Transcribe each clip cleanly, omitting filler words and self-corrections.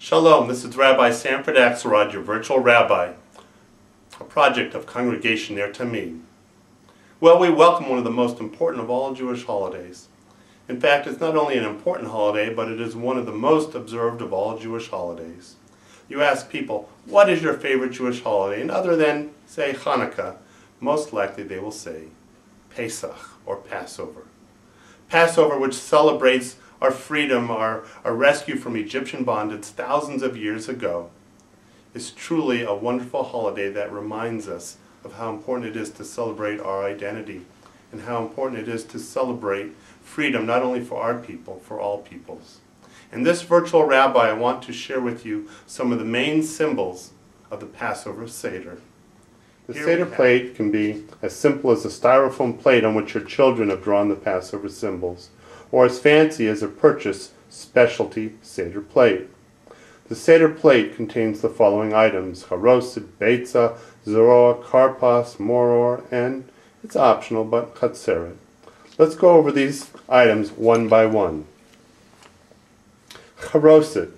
Shalom, this is Rabbi Akselrad Akselrad, your virtual rabbi, a project of Congregation Ner Tamid. Well, we welcome one of the most important of all Jewish holidays. In fact, it's not only an important holiday, but it is one of the most observed of all Jewish holidays. You ask people, what is your favorite Jewish holiday? And other than, say, Hanukkah, most likely they will say Pesach, or Passover. Passover, which celebrates our freedom, our rescue from Egyptian bondage thousands of years ago, is truly a wonderful holiday that reminds us of how important it is to celebrate our identity and how important it is to celebrate freedom not only for our people, for all peoples. In this virtual rabbi, I want to share with you some of the main symbols of the Passover Seder. The Seder plate can be as simple as a styrofoam plate on which your children have drawn the Passover symbols, or as fancy as a purchased specialty Seder plate. The Seder plate contains the following items: charoset, beitza, zeroa, karpas, moror, and, it's optional, but chatzeret. Let's go over these items one by one. Charoset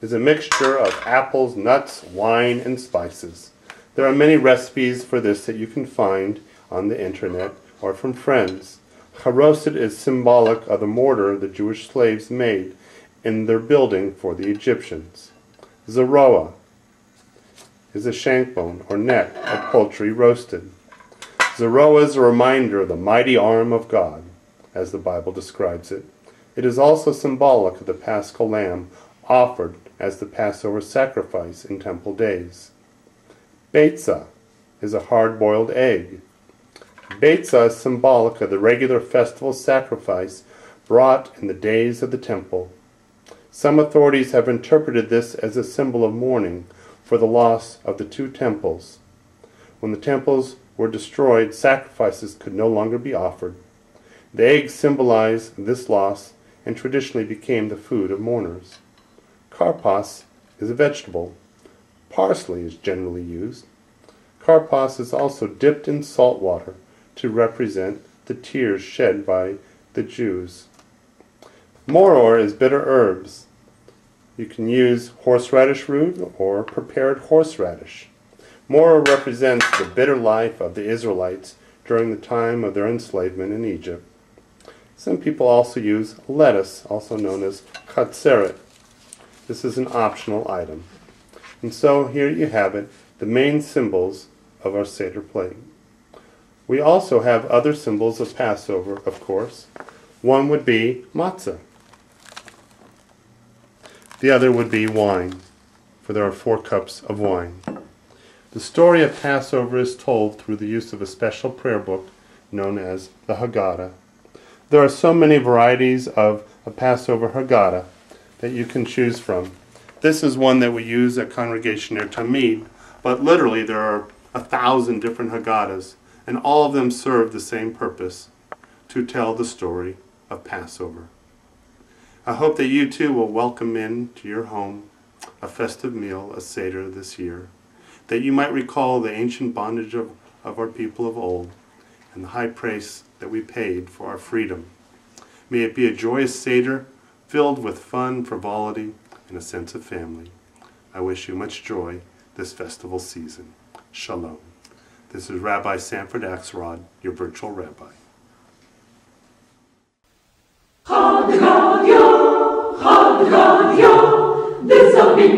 is a mixture of apples, nuts, wine, and spices. There are many recipes for this that you can find on the internet or from friends. Charoset is symbolic of the mortar the Jewish slaves made in their building for the Egyptians. Zeroa is a shank bone or neck of poultry roasted. Zeroa is a reminder of the mighty arm of God, as the Bible describes it. It is also symbolic of the Paschal lamb offered as the Passover sacrifice in temple days. Beitza is a hard-boiled egg. Beitza is symbolic of the regular festival sacrifice brought in the days of the temple. Some authorities have interpreted this as a symbol of mourning for the loss of the two temples. When the temples were destroyed, sacrifices could no longer be offered. The eggs symbolize this loss and traditionally became the food of mourners. Karpas is a vegetable. Parsley is generally used. Karpas is also dipped in salt water to represent the tears shed by the Jews. Moror is bitter herbs. You can use horseradish root or prepared horseradish. Moror represents the bitter life of the Israelites during the time of their enslavement in Egypt. Some people also use lettuce, also known as chatzeret. This is an optional item. And so here you have it, the main symbols of our Seder plate. We also have other symbols of Passover, of course. One would be matzah. The other would be wine, for there are 4 cups of wine. The story of Passover is told through the use of a special prayer book known as the Haggadah. There are so many varieties of a Passover Haggadah that you can choose from. This is one that we use at Congregation Ner Tamid, but literally there are 1,000 different Haggadahs, and all of them serve the same purpose, to tell the story of Passover. I hope that you too will welcome into your home a festive meal, a Seder this year, that you might recall the ancient bondage of our people of old and the high price that we paid for our freedom. May it be a joyous Seder filled with fun, frivolity, and a sense of family. I wish you much joy this festival season. Shalom. This is Rabbi Akselrad Akselrad, your virtual rabbi. Chag Gadya, Chag Gadya, the Zabin